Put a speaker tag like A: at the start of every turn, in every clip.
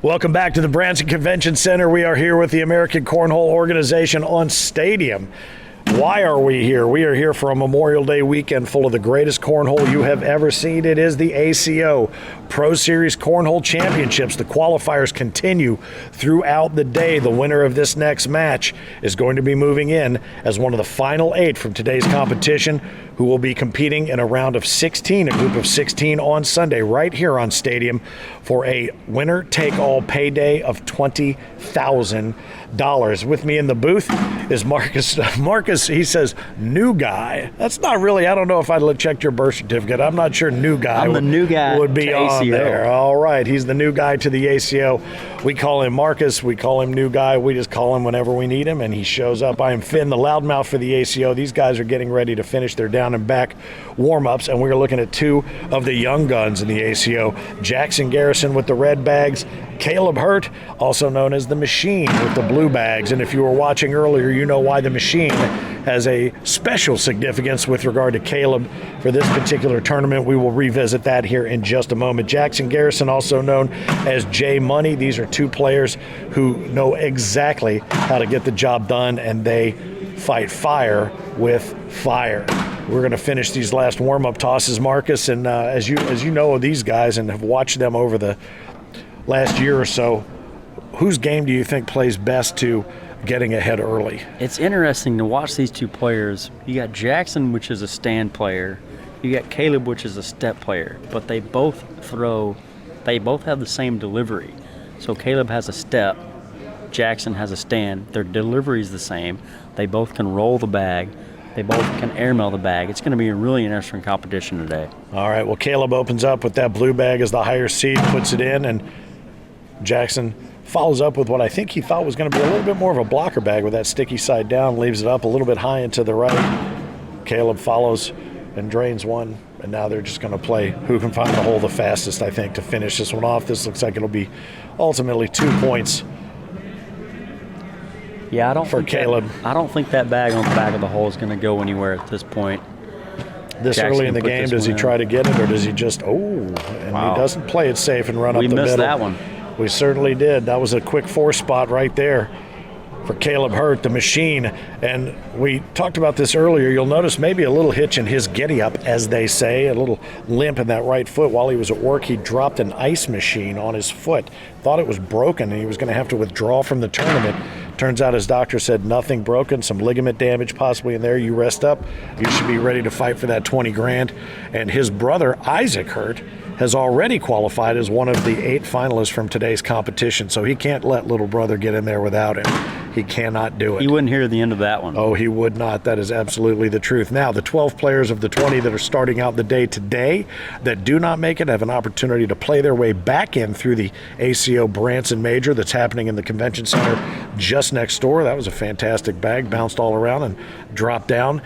A: Welcome back to the Branson Convention Center. We are here with the American Cornhole organization on Stadium. Why are we here? We are here for a Memorial Day weekend full of the greatest cornhole you have ever seen. It is the ACO Pro Series Cornhole Championships. The qualifiers continue throughout the day. The winner of this next match is going to be moving in as one of the final 8 from today's competition, who will be competing in a round of 16, a group of 16 on Sunday right here on Stadium for a winner-take-all payday of $20,000. With me in the booth is Marcus. Marcus, he says, new guy. That's not really, I don't know if I'd checked your birth certificate. I'm not sure new guy.
B: I'm the new guy
A: would be on
B: ACO.
A: there. All right, he's the new guy to the ACO. We call him Marcus. We call him new guy. We just call him whenever we need him, and he shows up. I am Finn, the loudmouth for the ACO. These guys are getting ready to finish their down and back warm-ups, and we're looking at 2 of the young guns in the ACO. Jaxson Garrison with the red bags, Kaleb Hurt, also known as the Machine, with the blue bags. And if you were watching earlier, you know why the Machine has a special significance with regard to Kaleb for this particular tournament. We will revisit that here in just a moment. Jaxson Garrison, also known as J Money. These are 2 players who know exactly how to get the job done, and they fight fire with fire. We're going to finish these last warm-up tosses, Marcus, and as you know these guys and have watched them over the last year or so, whose game do you think plays best to getting ahead early?
B: It's interesting to watch these 2 players. You got Jaxson, which is a stand player. You got Kaleb, which is a step player. But they both have the same delivery. So Kaleb has a step, Jaxson has a stand. Their delivery is the same. They both can roll the bag. They both can airmail the bag. It's going to be a really interesting competition today.
A: All right, well, Kaleb opens up with that blue bag as the higher seed, puts it in, and Jaxson follows up with what I think he thought was going to be a little bit more of a blocker bag with that sticky side down, leaves it up a little bit high and to the right. Kaleb follows and drains one, and now they're just going to play who can find the hole the fastest, I think, to finish this one off. This looks like it'll be ultimately 2 points.
B: Yeah, I don't think
A: Kaleb.
B: I don't think that bag on the back of the hole is going to go anywhere at this point.
A: This
B: Jaxson
A: early in the game, does he try to get it, or does he just, and
B: wow,
A: he doesn't play it safe and run up the middle.
B: We missed that one.
A: We certainly did. That was a quick 4 spot right there for Kaleb Hurt, the Machine. And we talked about this earlier. You'll notice maybe a little hitch in his giddy-up, as they say, a little limp in that right foot. While he was at work, he dropped an ice machine on his foot. Thought it was broken, and he was going to have to withdraw from the tournament. Turns out his doctor said nothing broken, some ligament damage possibly in there. You rest up, you should be ready to fight for that 20 grand. And his brother, Isaac Hurt, has already qualified as one of the 8 finalists from today's competition, so he can't let little brother get in there without him. He cannot do it.
B: He wouldn't hear the end of that one.
A: Oh, he would not. That is absolutely the truth. Now, the 12 players of the 20 that are starting out the day today that do not make it have an opportunity to play their way back in through the ACO Branson Major that's happening in the convention center just next door. That was a fantastic bag, bounced all around and dropped down.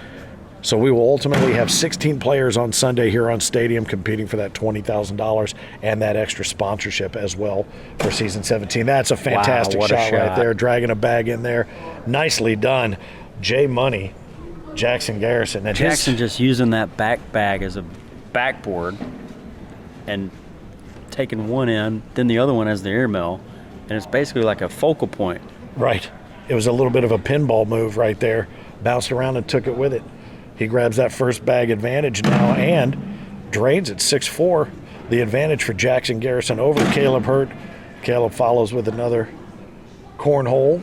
A: So we will ultimately have 16 players on Sunday here on Stadium competing for that $20,000 and that extra sponsorship as well for season 17. That's a fantastic shot right there, dragging a bag in there. Nicely done. J Money, Jaxson Garrison. And
B: Jaxson just using that back bag as a backboard and taking one in, then the other one as the airmail, and it's basically like a focal point.
A: Right. It was a little bit of a pinball move right there. Bounced around and took it with it. He grabs that first bag advantage now and drains it 6-4. The advantage for Jaxson Garrison over Kaleb Hurt. Kaleb follows with another cornhole.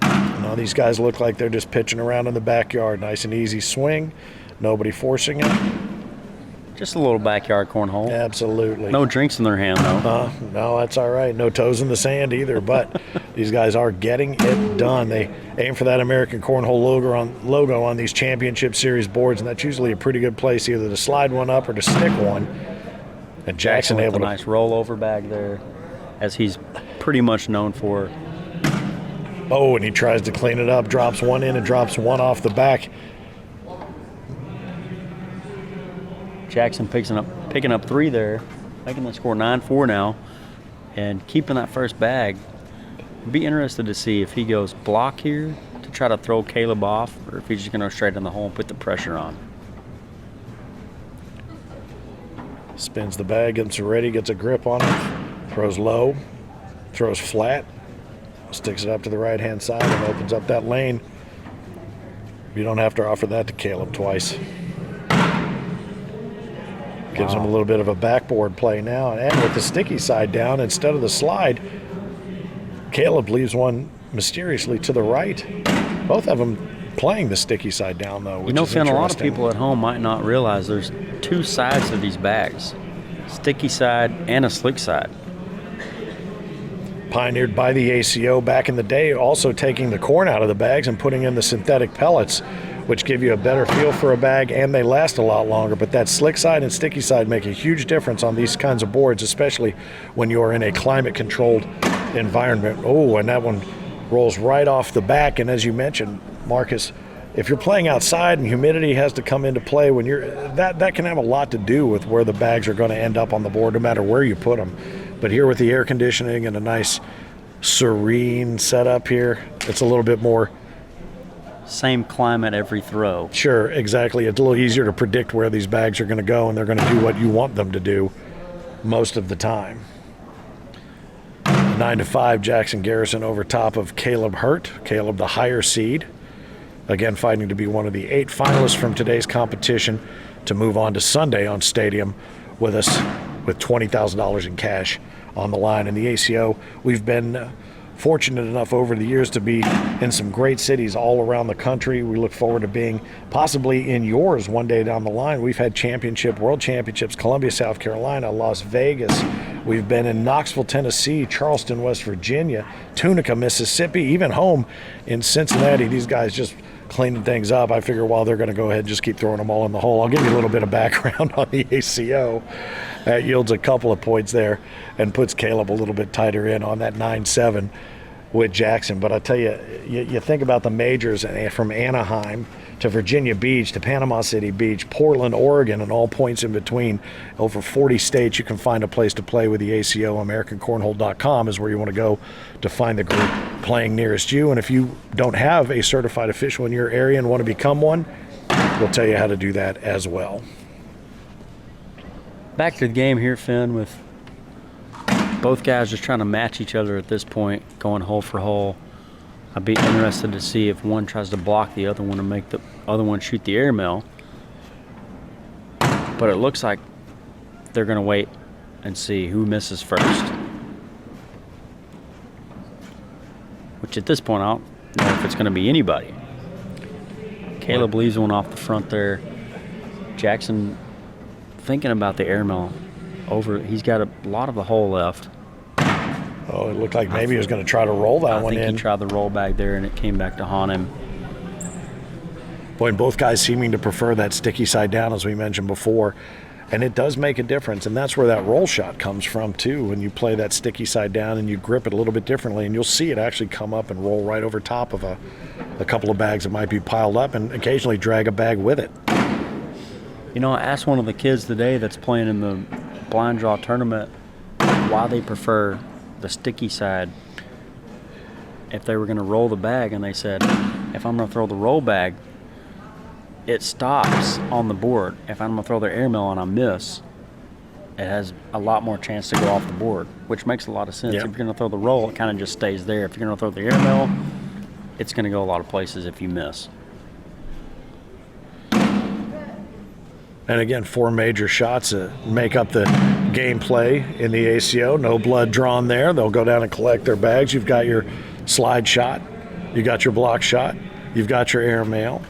A: Now these guys look like they're just pitching around in the backyard. Nice and easy swing. Nobody forcing it.
B: Just a little backyard cornhole.
A: Absolutely.
B: No drinks in their hand, though.
A: No, that's all right. No toes in the sand either, but these guys are getting it done. They aim for that American Cornhole logo on these championship series boards, and that's usually a pretty good place either to slide one up or to stick one. And Jaxson able to...
B: nice rollover bag there, as he's pretty much known for.
A: Oh, and he tries to clean it up, drops one in and drops one off the back.
B: Jaxson picking up 3 there, making the score 9-4 now, and keeping that first bag. Be interested to see if he goes block here to try to throw Kaleb off, or if he's just going to go straight in the hole and put the pressure on.
A: Spins the bag, gets it ready, gets a grip on it, throws low, throws flat, sticks it up to the right-hand side and opens up that lane. You don't have to offer that to Kaleb twice. Gives him a little bit of a backboard play now. And with the sticky side down, instead of the slide, Kaleb leaves one mysteriously to the right. Both of them playing the sticky side down, though, which is
B: Finn, a lot of
A: interesting.
B: people at home might not realize there's two sides to these bags. Sticky side and a slick side.
A: Pioneered by the ACO back in the day, also taking the corn out of the bags and putting in the synthetic pellets, which give you a better feel for a bag, and they last a lot longer. But that slick side and sticky side make a huge difference on these kinds of boards, especially when you're in a climate-controlled environment. Oh, and that one rolls right off the back. And as you mentioned, Marcus, if you're playing outside and humidity has to come into play, when you're that can have a lot to do with where the bags are going to end up on the board, no matter where you put them. But here with the air conditioning and a nice serene setup here, it's a little bit more
B: Same climate every throw.
A: sure, exactly. It's a little easier to predict where these bags are going to go, and they're going to do what you want them to do most of the time. 9-5 Jaxson Garrison over top of Kaleb Hurt. Kaleb the higher seed. Again, fighting to be one of the 8 finalists from today's competition to move on to Sunday on Stadium with us with $20,000 in cash on the line. In the ACO, we've been fortunate enough over the years to be in some great cities all around the country. We look forward to being possibly in yours one day down the line. We've had World Championships, Columbia, South Carolina, Las Vegas. We've been in Knoxville, Tennessee, Charleston, West Virginia, Tunica, Mississippi, even home in Cincinnati. These guys just cleaning things up. I figure while they're going to go ahead and just keep throwing them all in the hole, I'll give you a little bit of background on the ACO. That yields a couple of points there and puts Kaleb a little bit tighter in on that 9-7 with Jaxson. But I tell you, you think about the majors from Anaheim to Virginia Beach to Panama City Beach, Portland, Oregon, and all points in between. Over 40 states, you can find a place to play with the ACO. AmericanCornhole.com is where you want to go to find the group playing nearest you. And if you don't have a certified official in your area and want to become one, we'll tell you how to do that as well.
B: Back to the game here, Finn, with both guys just trying to match each other at this point, going hole for hole. I'd be interested to see if one tries to block the other one and make the other one shoot the airmail. But it looks like they're going to wait and see who misses first. Which at this point, I don't know if it's going to be anybody. Kaleb leaves one off the front there. Jaxson thinking about the airmail over. He's got a lot of the hole left.
A: Oh, it looked like maybe he was going to try to roll that one in.
B: I think he tried the roll back there, and it came back to haunt him.
A: Boy, and both guys seeming to prefer that sticky side down, as we mentioned before. And it does make a difference, and that's where that roll shot comes from, too, when you play that sticky side down and you grip it a little bit differently, and you'll see it actually come up and roll right over top of a couple of bags that might be piled up and occasionally drag a bag with it.
B: You know, I asked one of the kids today that's playing in the blind draw tournament why they prefer the sticky side if they were going to roll the bag, and they said, if I'm going to throw the roll bag, it stops on the board. If I'm going to throw their airmail and I miss, it has a lot more chance to go off the board, which makes a lot of sense.
A: Yep.
B: If you're going to throw the roll, it kind of just stays there. If you're going to throw the airmail, it's going to go a lot of places if you miss.
A: And again, 4 major shots make up the gameplay in the ACO. No blood drawn there. They'll go down and collect their bags. You've got your slide shot. You got your block shot. You've got your airmail.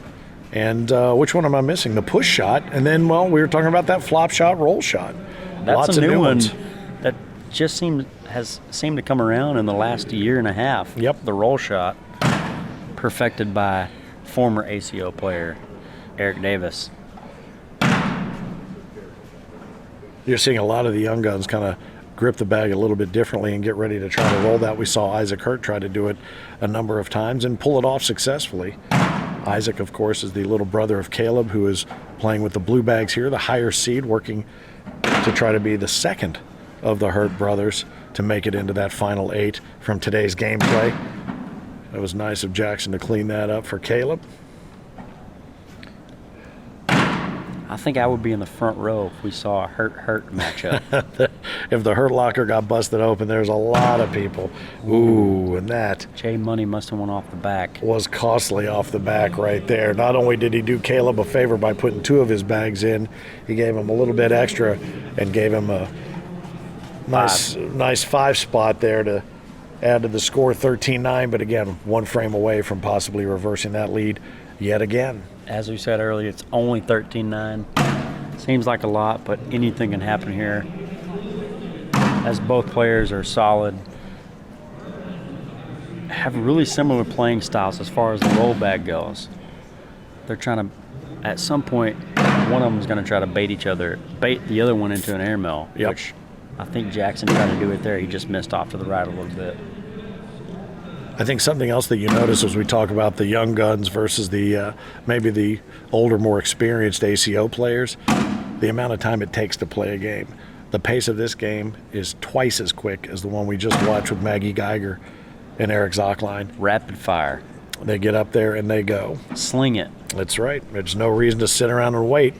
A: And which one am I missing? The push shot. And then, well, we were talking about that flop shot, roll shot.
B: That's
A: Lots
B: a
A: of
B: new one
A: ones.
B: that just has seemed to come around in the last year and a half.
A: Yep.
B: The roll shot, perfected by former ACO player Eric Davis.
A: You're seeing a lot of the young guns kind of grip the bag a little bit differently and get ready to try to roll that. We saw Isaac Hurt try to do it a number of times and pull it off successfully. Isaac, of course, is the little brother of Kaleb, who is playing with the blue bags here, the higher seed, working to try to be the second of the Hurt brothers to make it into that final 8 from today's gameplay. It was nice of Jaxson to clean that up for Kaleb.
B: I think I would be in the front row if we saw a hurt matchup.
A: If the hurt locker got busted open, there's a lot of people. Ooh, and that
B: Jay Money must have went off the back.
A: was costly off the back right there. Not only did he do Kaleb a favor by putting 2 of his bags in, he gave him a little bit extra and gave him a nice 5 spot there to add to the score, 13-9. But again, 1 frame away from possibly reversing that lead yet again.
B: As we said earlier, it's only 13-9. Seems like a lot, but anything can happen here. As both players are solid, have really similar playing styles as far as the roll bag goes. They're trying to, at some point, one of them is going to try to bait the other one into an airmail, which I think Jaxson tried to do it there. He just missed off to the right a little bit.
A: I think something else that you notice as we talk about the young guns versus the maybe the older, more experienced ACO players, the amount of time it takes to play a game. The pace of this game is twice as quick as the one we just watched with Maggie Geiger and Eric Zockline.
B: Rapid fire.
A: They get up there and they go.
B: Sling it.
A: That's right. There's no reason to sit around and wait.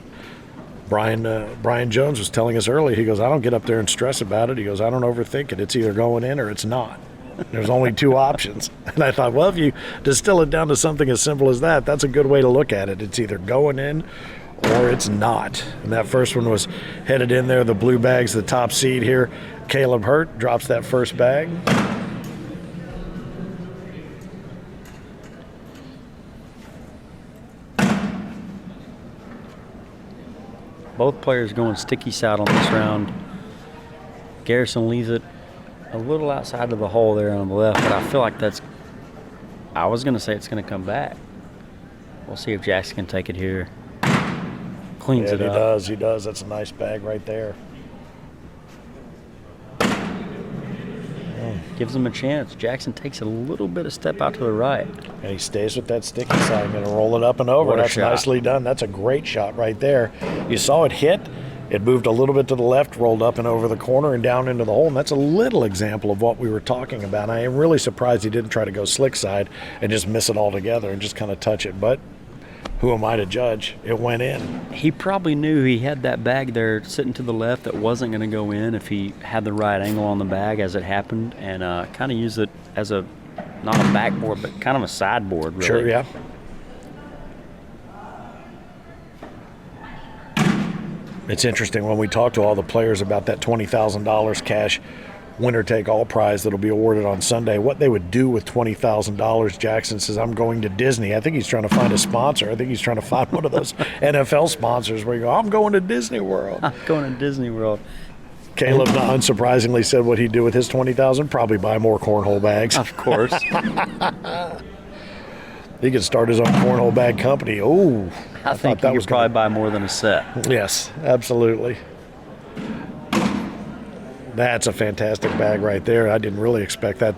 A: Brian Jones was telling us early, he goes, I don't get up there and stress about it. He goes, I don't overthink it. It's either going in or it's not. There's only 2 options. And I thought, well, if you distill it down to something as simple as that, that's a good way to look at it. It's either going in or it's not. And that first one was headed in there. The blue bag's the top seed here. Kaleb Hurt drops that first bag.
B: Both players going sticky side on this round. Garrison leaves it a little outside of the hole there on the left, but I feel like I was going to say it's going to come back. We'll see if Jaxson can take it here. Cleans it up.
A: He does. That's a nice bag right there.
B: Gives him a chance. Jaxson takes a little bit of step out to the right.
A: And he stays with that sticky side. Going to roll it up and over. That's nicely done. That's a great shot right there. You saw it hit. It moved a little bit to the left, rolled up and over the corner and down into the hole. And that's a little example of what we were talking about. I am really surprised he didn't try to go slick side and just miss it altogether and just kind of touch it. But who am I to judge? It went in.
B: He probably knew he had that bag there sitting to the left that wasn't going to go in if he had the right angle on the bag as it happened, and kind of used it as a, not a backboard, but kind of a sideboard, really.
A: Sure, yeah. It's interesting when we talk to all the players about that $20,000 cash winner-take-all prize that'll be awarded on Sunday, what they would do with $20,000. Jaxson says, I'm going to Disney. I think he's trying to find a sponsor. I think he's trying to find one of those NFL sponsors where you go, I'm going to Disney World.
B: I'm going to Disney World.
A: Kaleb, unsurprisingly, said what he'd do with his $20,000, probably buy more cornhole bags.
B: Of course.
A: He could start his own cornhole bag company. Oh,
B: I think he could probably buy more than a set.
A: Yes, absolutely. That's a fantastic bag right there. I didn't really expect that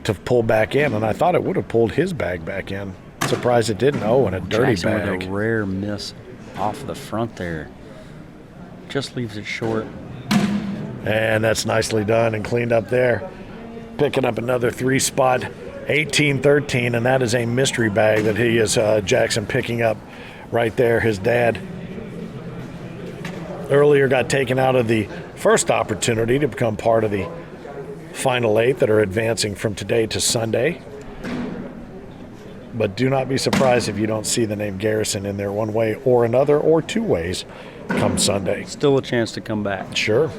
A: to pull back in, and I thought it would have pulled his bag back in. Surprised it didn't. Oh, and a dirty
B: Jaxson
A: bag.
B: with a rare miss off the front there. Just leaves it short.
A: And that's nicely done and cleaned up there. Picking up another 3-spot, 18-13, and that is a mystery bag that he is Jaxson picking up right there. His dad earlier got taken out of the first opportunity to become part of the final 8 that are advancing from today to Sunday. But do not be surprised if you don't see the name Garrison in there one way or another, or 2 ways come Sunday.
B: Still a chance to come back.
A: Sure.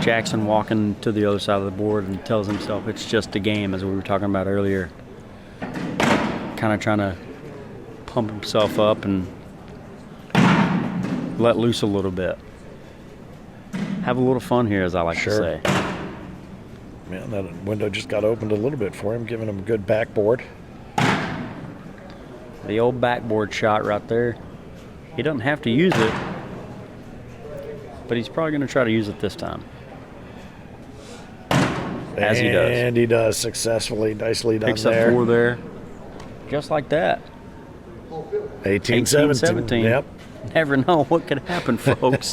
B: Jaxson walking to the other side of the board and tells himself it's just a game, as we were talking about earlier. Kind of trying to pump himself up and let loose a little bit. Have a little fun here, as I like to say.
A: Man, that window just got opened a little bit for him, giving him a good backboard.
B: The old backboard shot right there. He doesn't have to use it, but he's probably going to try to use it this time. As he does.
A: And he does successfully. Nicely done.
B: Picks
A: there.
B: Up 4 there. Just like that.
A: 18-17. Yep.
B: Never know what could happen, folks.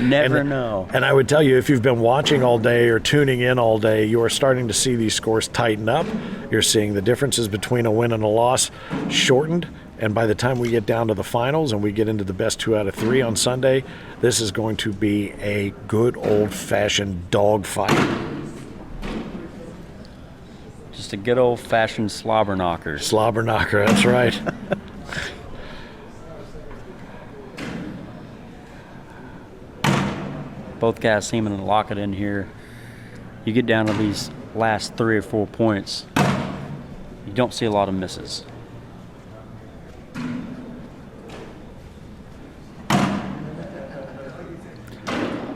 B: Never know.
A: And I would tell you, if you've been watching all day or tuning in all day, you are starting to see these scores tighten up. You're seeing the differences between a win and a loss shortened, And by the time we get down to the finals and we get into the best 2 out of 3 on Sunday, this is going to be a good old-fashioned dogfight.
B: Just a good old-fashioned slobber knocker.
A: Slobber knocker, that's right.
B: Both guys seeming to lock it in here. You get down to these last 3 or 4 points, you don't see a lot of misses.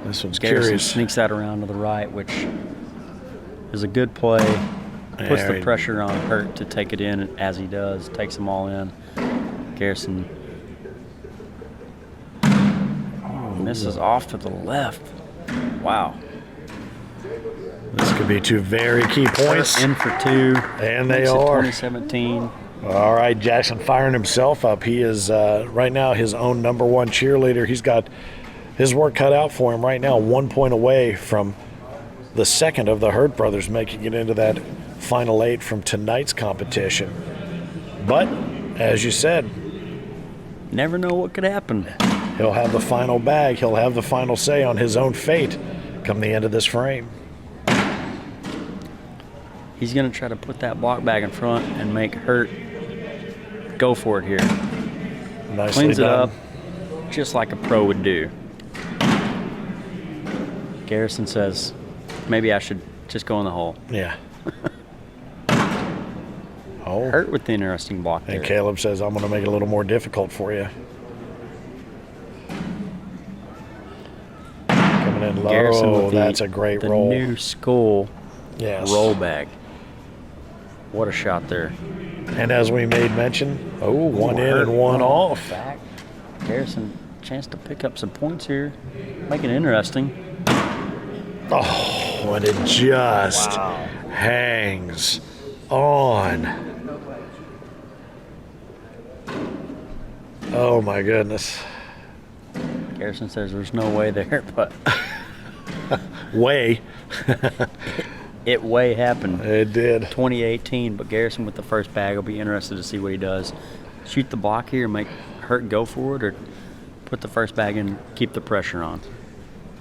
A: This one's
B: Garrison
A: curious.
B: sneaks that around to the right, which is a good play. Puts the pressure on Hurt to take it in as he does. Takes them all in. Garrison misses off to the left. Wow.
A: This could be 2 very key points.
B: In for 2.
A: And they
B: Makes it
A: are.
B: 2017.
A: All right, Jaxson firing himself up. He is right now his own #1 cheerleader. He's got his work cut out for him right now, 1 point away from the second of the Hurt brothers making it into that final 8 from tonight's competition. But, as you said,
B: Never know what could happen.
A: he'll have the final bag. He'll have the final say on his own fate come the end of this frame.
B: He's going to try to put that block bag in front and make Hurt go for it here.
A: Nicely
B: Cleans it
A: done.
B: up just like a pro would do. Garrison says, maybe I should just go in the hole.
A: Yeah. Oh.
B: Hurt with the interesting block there.
A: And Kaleb says, I'm going to make it a little more difficult for you. Coming in low.
B: Garrison with
A: That's a great
B: the
A: roll.
B: new school
A: Yes.
B: roll bag. What a shot there.
A: And as we made mention, one in
B: Hurt
A: and one off.
B: Back. Garrison, chance to pick up some points here. Make it interesting.
A: Oh, and it just hangs on. Oh my goodness.
B: Garrison says there's no way there, but
A: Way.
B: it way happened.
A: It did.
B: 2018, but Garrison with the first bag. I'll be interested to see what he does. Shoot the block here, make Hurt go for it, or put the first bag in, keep the pressure on.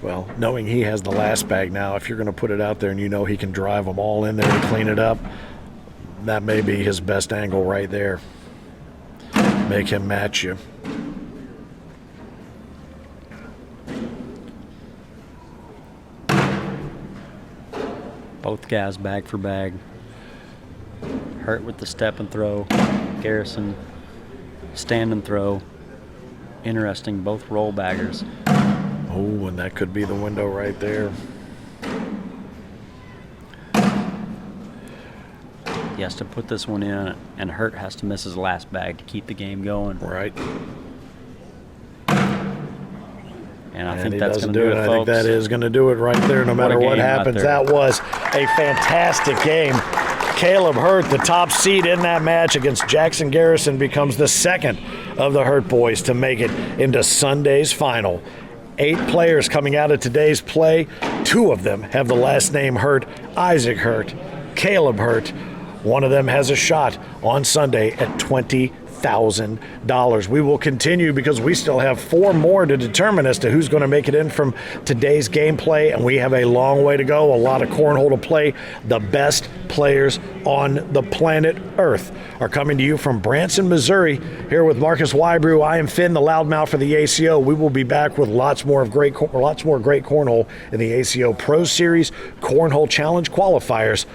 A: Well, knowing he has the last bag now, if you're going to put it out there and you know he can drive them all in there to clean it up, that may be his best angle right there. Make him match you.
B: Both guys bag for bag. Hurt with the step and throw. Garrison stand and throw. Interesting, both roll baggers.
A: Oh, and that could be the window right there.
B: He has to put this one in, and Hurt has to miss his last bag to keep the game going.
A: Right.
B: And I
A: And
B: think
A: he
B: that's
A: doesn't
B: going to do it,
A: I
B: folks.
A: think that is going to do it right there, no matter what
B: game out
A: happens.
B: there.
A: That was a fantastic game. Kaleb Hurt, the top seed in that match against Jaxson Garrison, becomes the second of the Hurt boys to make it into Sunday's final. 8 players coming out of today's play. 2 of them have the last name Hurt. Isaac Hurt, Kaleb Hurt. One of them has a shot on Sunday at $20,000. We will continue because we still have 4 more to determine as to who's going to make it in from today's gameplay, and we have a long way to go, a lot of cornhole to play. The best players on the planet Earth are coming to you from Branson, Missouri. Here with Marcus Wybrew, I am Finn, the loudmouth for the ACO. We will be back with lots more great cornhole in the ACO Pro Series Cornhole Challenge qualifiers.